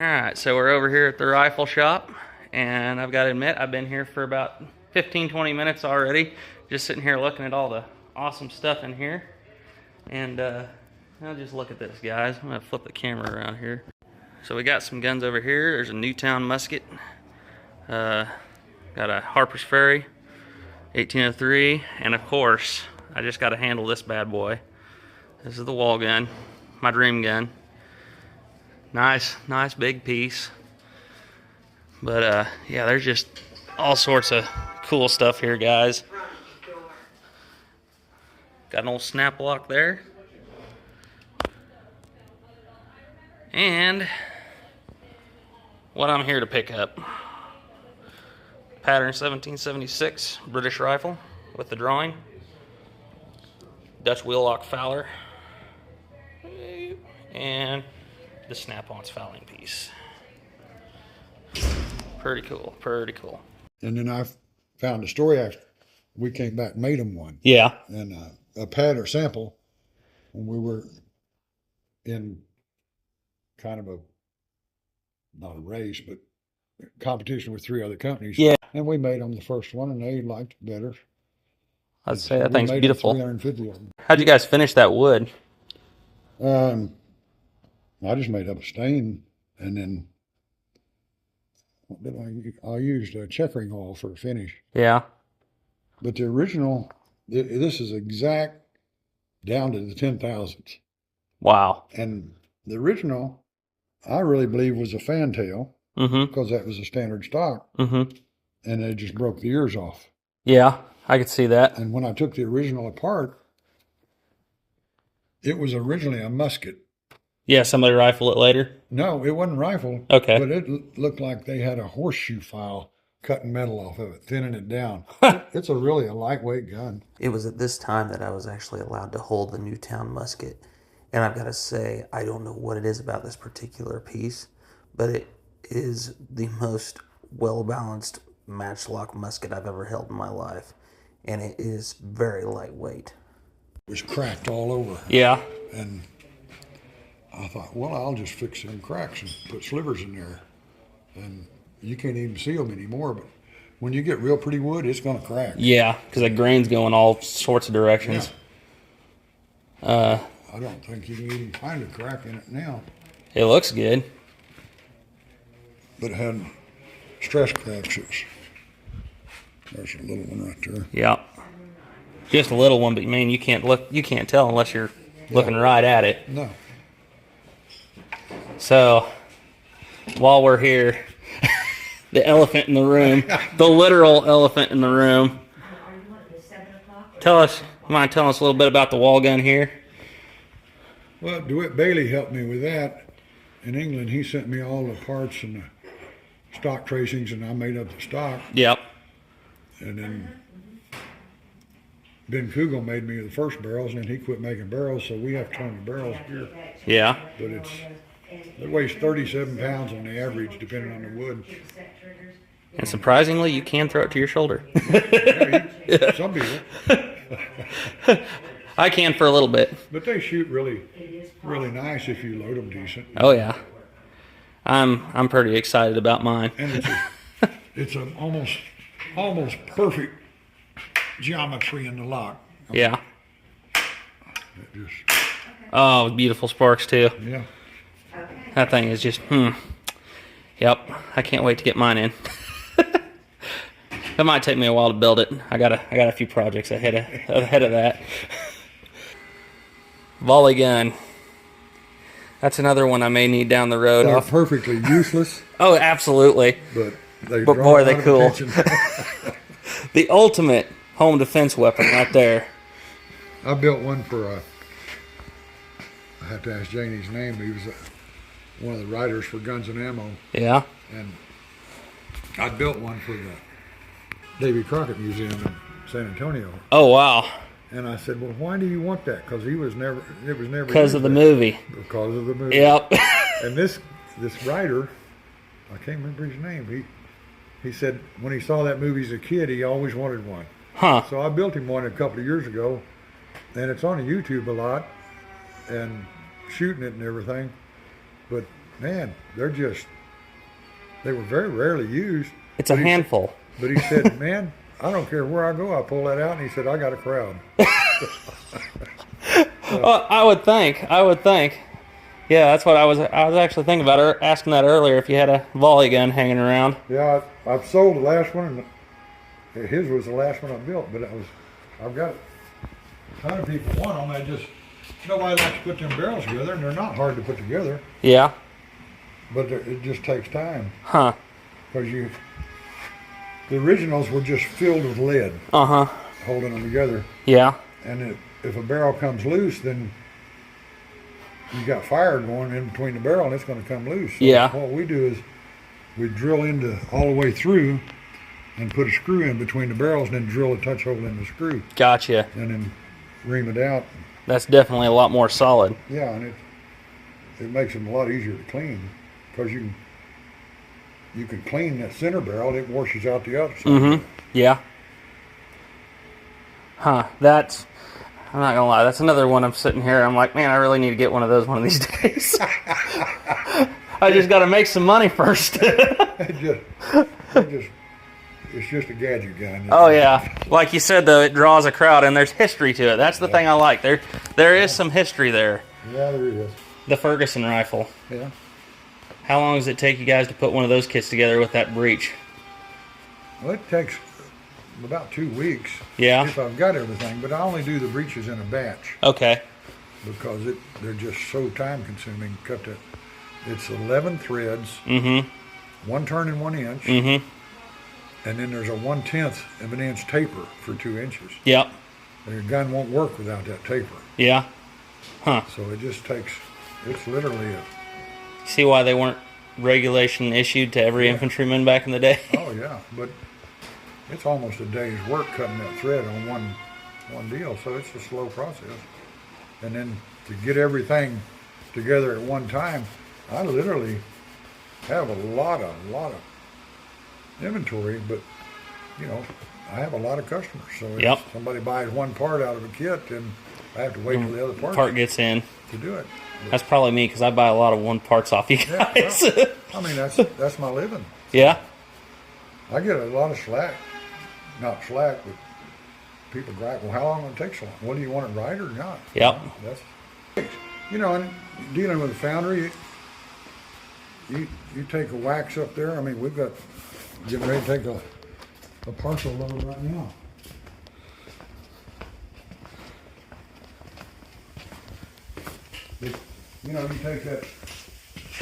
Alright, so we're over here at the rifle shop, and I've got to admit, I've been here for about 15-20 minutes already, just sitting here looking at all the awesome stuff in here. And now just look at this, guys. I'm going to flip the camera around here. So we got some guns over here. There's a Newtown musket. Got a Harper's Ferry, 1803, and of course, I just got to handle this bad boy. This is the wall gun, my dream gun. Nice big piece. But yeah, there's just all sorts of cool stuff here, guys. Got an old snap lock there. And what I'm here to pick up. Pattern 1776 British rifle with the drawing. Dutch wheel lock Fowler. And the snap-on's fouling piece. Pretty cool, pretty cool. And then I found a story after we came back and made them one. Yeah. And a pad or sample when we were in kind of not a race, but competition with 3 other companies. Yeah. And we made them the first one, and they liked it better. I'd say that thing's beautiful. 350 of them. How'd you guys finish that wood? I just made up a stain, and then what did I use? I used checkering oil for a finish. Yeah. But the original, this is exact down to the 10,000ths. Wow. And the original, I really believe, was a fantail, because that was a standard stock, and it just broke the ears off. Yeah, I could see that. And when I took the original apart, it was originally a musket. Yeah, somebody rifled it later? No, it wasn't rifled. Okay. But it looked like they had a horseshoe file cutting metal off of it, thinning it down. It's really a lightweight gun. It was at this time that I was actually allowed to hold the Newtown musket. And I've got to say, I don't know what it is about this particular piece, but it is the most well-balanced matchlock musket I've ever held in my life. And it is very lightweight. It was cracked all over. Yeah. And I thought, well, I'll just fix them cracks and put slivers in there. And you can't even see them anymore, but when you get real pretty wood, it's going to crack. Yeah, because the grain's going all sorts of directions. Yeah. I don't think you can even find a crack in it now. It looks good. But it had stress cracks. There's a little one right there. Yeah. Just a little one, but man, you can't tell unless you're looking right at it. No. So, while we're here, the elephant in the room, the literal elephant in the room. Mind telling us a little bit about the wall gun here? Well, DeWitt Bailey helped me with that. In England, he sent me all the parts and the stock tracings, and I made up the stock. Yep. And then Ben Kugel made me the first barrels, and then he quit making barrels, so we have to turn the barrels here. Yeah. But it weighs 37 pounds on the average, depending on the wood. And surprisingly, you can throw it to your shoulder. Yeah, some people. I can for a little bit. But they shoot really nice if you load them decent. Oh yeah. I'm pretty excited about mine. And it's an almost perfect geometry in the lock. Yeah. Oh, beautiful sparks too. Yeah. That thing is just, Yep, I can't wait to get mine in. It might take me a while to build it. I got a few projects ahead of that. Volley gun. That's another one I may need down the road. They're perfectly useless. Oh, absolutely. But boy, they're cool. The ultimate home defense weapon right there. I built one for I have to ask Janie's name. He was one of the writers for Guns and Ammo. Yeah. And I built one for the Davy Crockett Museum in San Antonio. Oh, wow. And I said, well, why do you want that? Because it was never because of the movie. Because of the movie. Yep. And this writer, I can't remember his name. He said when he saw that movie as a kid, he always wanted one. Huh. So I built him one a couple of years ago, and it's on YouTube a lot, and shooting it and everything. But man, they were very rarely used. It's a handful. But he said, man, I don't care where I go, I pull that out, and he said, I got a crowd. Well, I would think. Yeah, that's what I was actually thinking about asking that earlier, if you had a volley gun hanging around. Yeah, I've sold the last one, and his was the last one I built, but I've got a ton of people want them. Nobody likes to put them barrels together, and they're not hard to put together. Yeah. But it just takes time. Huh. Because the originals were just filled with lead. Uh-huh. Holding them together. Yeah. And if a barrel comes loose, then you got fire going in between the barrel, and it's going to come loose. So yeah. What we do is we drill into all the way through and put a screw in between the barrels, and then drill a touch hole in the screw. Gotcha. And then ream it out. That's definitely a lot more solid. Yeah, and it makes them a lot easier to clean, because you can clean that center barrel, it washes out the other side. Mm-hmm. Yeah. Huh. I'm not gonna lie, that's another one I'm sitting here, I'm like, man, I really need to get one of those one of these days. I just got to make some money first. It's just a gadget gun. Oh yeah, like you said though, it draws a crowd, and there's history to it. That's the thing I like. There is some history there. Yeah, there is. The Ferguson rifle. Yeah. How long does it take you guys to put one of those kits together with that breech? Well, it takes about 2 weeks. Yeah. If I've got everything, but I only do the breeches in a batch. Okay. Because they're just so time consuming. It's 11 threads. Mm-hmm. 1 turn and 1 inch. Mm-hmm. And then there's a 1/10 of an inch taper for 2 inches. Yep. And your gun won't work without that taper. Yeah. Huh. So it's literally See why they weren't regulation issued to every infantryman back in the day? Oh yeah, but it's almost a day's work cutting that thread on one deal, so it's a slow process. And then to get everything together at one time, I literally have a lot of inventory, but I have a lot of customers. So if somebody buys one part out of a kit, then I have to wait till the other part gets in to do it. But that's probably me, because I buy a lot of one parts off you guys. Yeah, well, I mean, that's my living. Yeah. I get a lot of slack. Not slack, but people gripe, well, how long will it take so long? Well, do you want it right or not? Yep. And dealing with a foundry, you take a wax up there. I mean, we've got getting ready to take a parcel load right now. You take that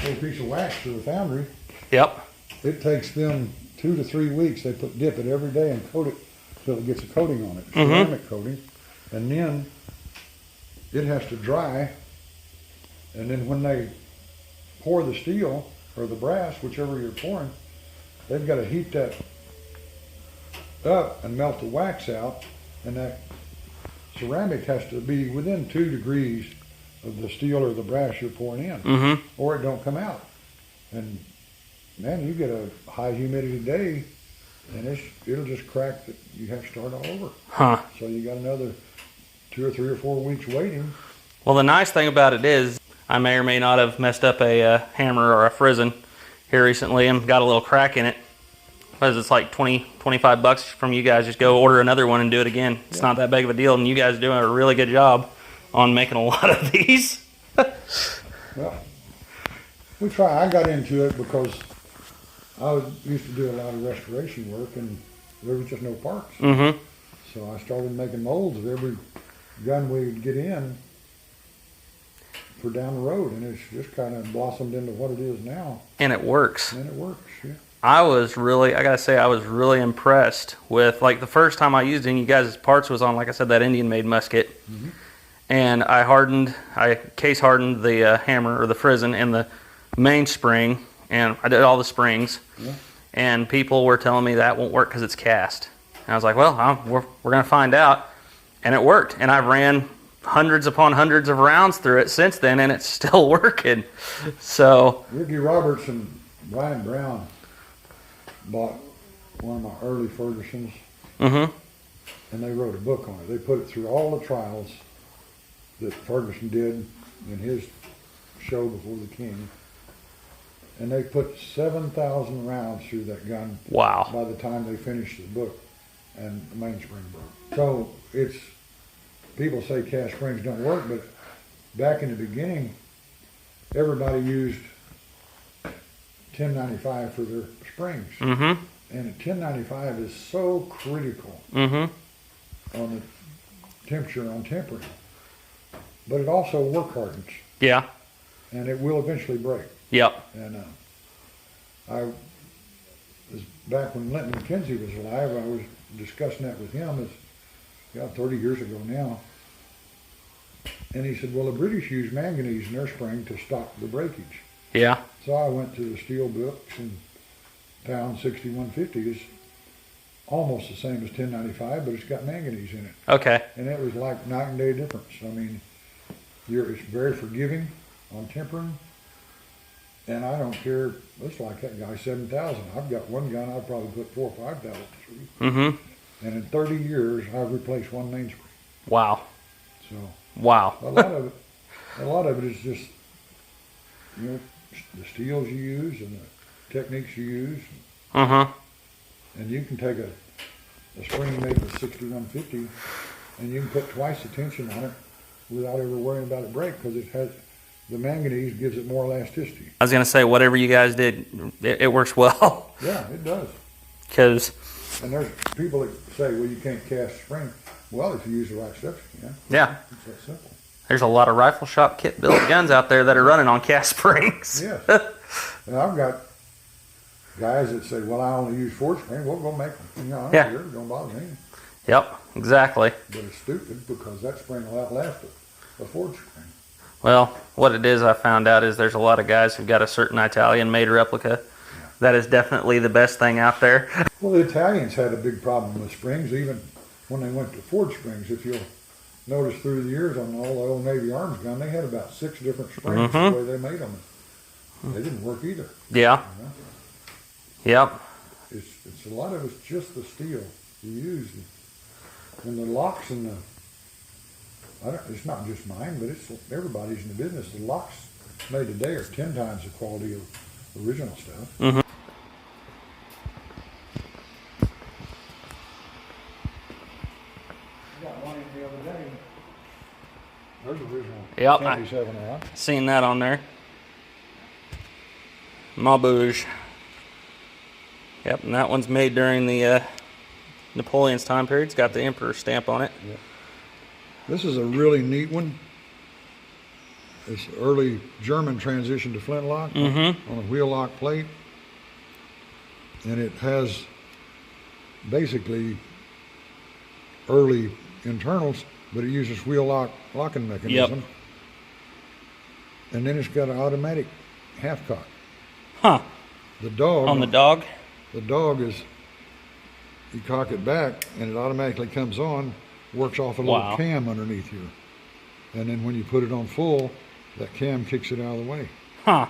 little piece of wax to the foundry. Yep. It takes them 2 to 3 weeks. They dip it every day and coat it till it gets a coating on it, ceramic coating, and then it has to dry. And then when they pour the steel or the brass, whichever you're pouring, they've got to heat that up and melt the wax out, and that ceramic has to be within 2 degrees of the steel or the brass you're pouring in, or it don't come out. And man, you get a high humidity day, and it'll just crack that you have to start all over. Huh. So you got another 2 or 3 or 4 weeks waiting. Well, the nice thing about it is I may or may not have messed up a hammer or a frizzen here recently and got a little crack in it. Because it's like $20-25 from you guys. Just go order another one and do it again. It's not that big of a deal, and you guys are doing a really good job on making a lot of these. Well, we try. I got into it because I used to do a lot of restoration work, and there was just no parts. Mm-hmm. So I started making molds of every gun we would get in for down the road, and it's just kind of blossomed into what it is now. And it works. And it works, yeah. I gotta say, I was really impressed with, like, the first time I used any of you guys' parts was on, like I said, that Indian-made musket. Mm-hmm. And I case hardened the hammer or the frizzen and the mainspring, and I did all the springs. Yeah. And people were telling me that won't work because it's cast. And I was like, well, we're going to find out. And it worked. And I've ran hundreds upon hundreds of rounds through it since then, and it's still working. So Ricky Roberts and Brian Brown bought one of my early Fergusons, and they wrote a book on it. They put it through all the trials that Ferguson did in his show before the king, And they put 7,000 rounds through that gun. Wow. By the time they finished the book, and the mainspring broke. So it's, people say cast springs don't work, but back in the beginning, everybody used 1095 for their springs. Mm-hmm. And 1095 is so critical Mm-hmm. on the temperature on tempering. But it also work hardens, Yeah. and it will eventually break. Yep. And I was, back when Linton McKenzie was alive, I was discussing that with him. It's 30 years ago now. And he said, well, the British used manganese in their spring to stop the breakage. Yeah. So I went to the steel books and found 6150 is almost the same as 1095, but it's got manganese in it. Okay. And it was like night and day difference. I mean, it's very forgiving on tempering. And I don't care, it's like that guy, 7,000. I've got one gun I've probably put 4,000 or 5,000 through. Mm-hmm. And in 30 years, I've replaced one mainspring. Wow. So Wow. a lot of it is just, the steels you use and the techniques you use. Uh-huh. And you can take a spring made with 6150 and you can put twice the tension on it without ever worrying about it break, because it has, the manganese gives it more elasticity. I was going to say, whatever you guys did, it works well. Yeah, it does. Because, And there's people that say, well, you can't cast a spring. Well, if you use the right stuff, you can. yeah, It's that simple. there's a lot of rifle shop kit built guns out there that are running on cast springs. Yes. And I've got guys that say, well, I only use Ford spring. Well, go make them. I don't Yeah. care. It don't bother me. Yep, exactly. But it's stupid, because that spring will outlast a Ford spring. Well, what it is, I found out, is there's a lot of guys who've got a certain Italian-made replica. That is definitely the best thing out there. Well, the Italians had a big problem with springs, even when they went to Ford springs. If you'll notice through the years on all the old Navy Arms gun, they had about 6 different springs the way they made them. They didn't work either. Yeah. You know? Yep. It's a lot of it's just the steel you use, and the locks and the. It's not just mine, but it's everybody's in the business. The locks made today are 10 times the quality of original stuff. Mm-hmm. I got one in the other day. There's original. Yep. 77 out. Seen that on there. Maubeuge. Yep, and that one's made during the Napoleon's time period. It's got the Emperor stamp on it. Yep. This is a really neat one. It's early German transition to flintlock on a wheel lock plate. And it has basically early internals, but it uses wheel lock locking mechanism. Yep. And then it's got an automatic half cock. Huh. The dog On the dog? The dog is, you cock it back and it automatically comes on, works off a little cam underneath here. And then when you put it on full, that cam kicks it out of the way. Huh.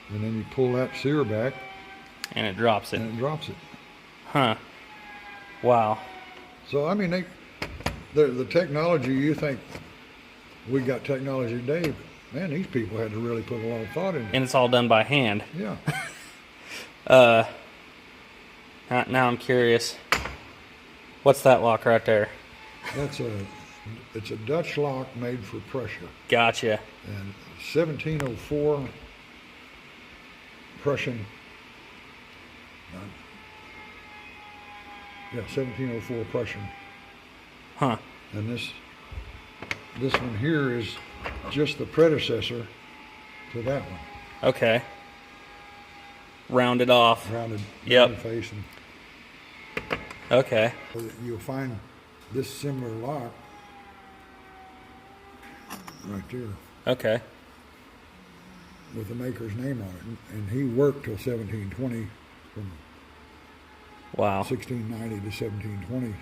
And then you pull that sear back. And it drops it. And it drops it. Huh. Wow. So, I mean, the technology, you think we got technology today, but man, these people had to really put a lot of thought in it. And it's all done by hand. Yeah. Now I'm curious. What's that lock right there? It's a Dutch lock made for Prussia. Gotcha. And 1704 Prussian. 1704 Prussian. Huh. And this one here is just the predecessor to that one. Okay. Rounded off. Rounded Yep. face. And Okay. you'll find this similar lock right there Okay. with the maker's name on it. And he worked till 1720, from Wow. 1690 to 1720.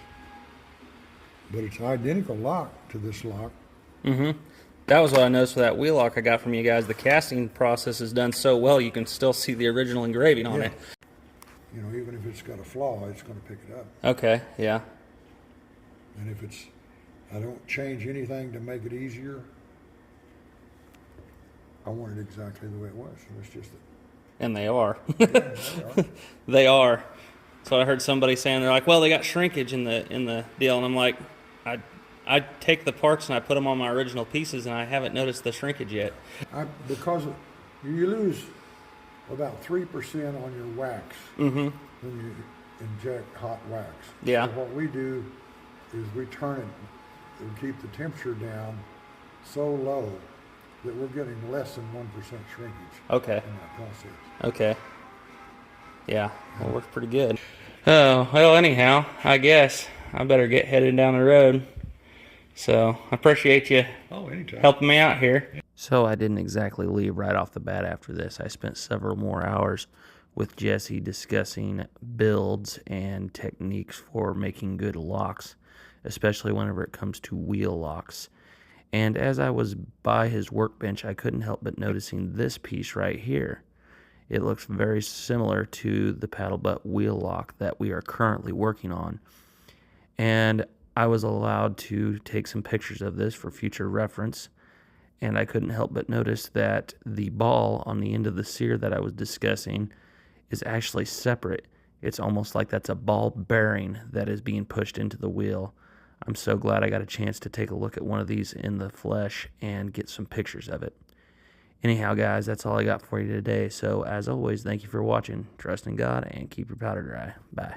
But it's identical lock to this lock. Mm-hmm. That was what I noticed with that wheel lock I got from you guys. The casting process is done so well, you can still see the original engraving on it. You know, even if it's got a flaw, it's going to pick it up. Okay, yeah. And if I don't change anything to make it easier. I want it exactly the way it was. It was just that And they are. Yeah, they are. They are. So I heard somebody saying, they're like, well, they got shrinkage in the deal, and I'm like, I take the parts and I put them on my original pieces, and I haven't noticed the shrinkage yet. Because you lose about 3% on your wax when you inject hot wax. Yeah. So what we do is we turn it and keep the temperature down so low that we're getting less than 1% shrinkage Okay. in that process. Okay. Yeah, well, works pretty good. Oh, well, anyhow, I guess I better get headed down the road. So I appreciate you Oh, anytime. helping me out here. So I didn't exactly leave right off the bat after this. I spent several more hours with Jesse discussing builds and techniques for making good locks, especially whenever it comes to wheel locks. And as I was by his workbench, I couldn't help but noticing this piece right here. It looks very similar to the paddle butt wheel lock that we are currently working on. And I was allowed to take some pictures of this for future reference. And I couldn't help but notice that the ball on the end of the sear that I was discussing is actually separate. It's almost like that's a ball bearing that is being pushed into the wheel. I'm so glad I got a chance to take a look at one of these in the flesh and get some pictures of it. Anyhow, guys, that's all I got for you today. So, as always, thank you for watching. Trust in God and keep your powder dry. Bye.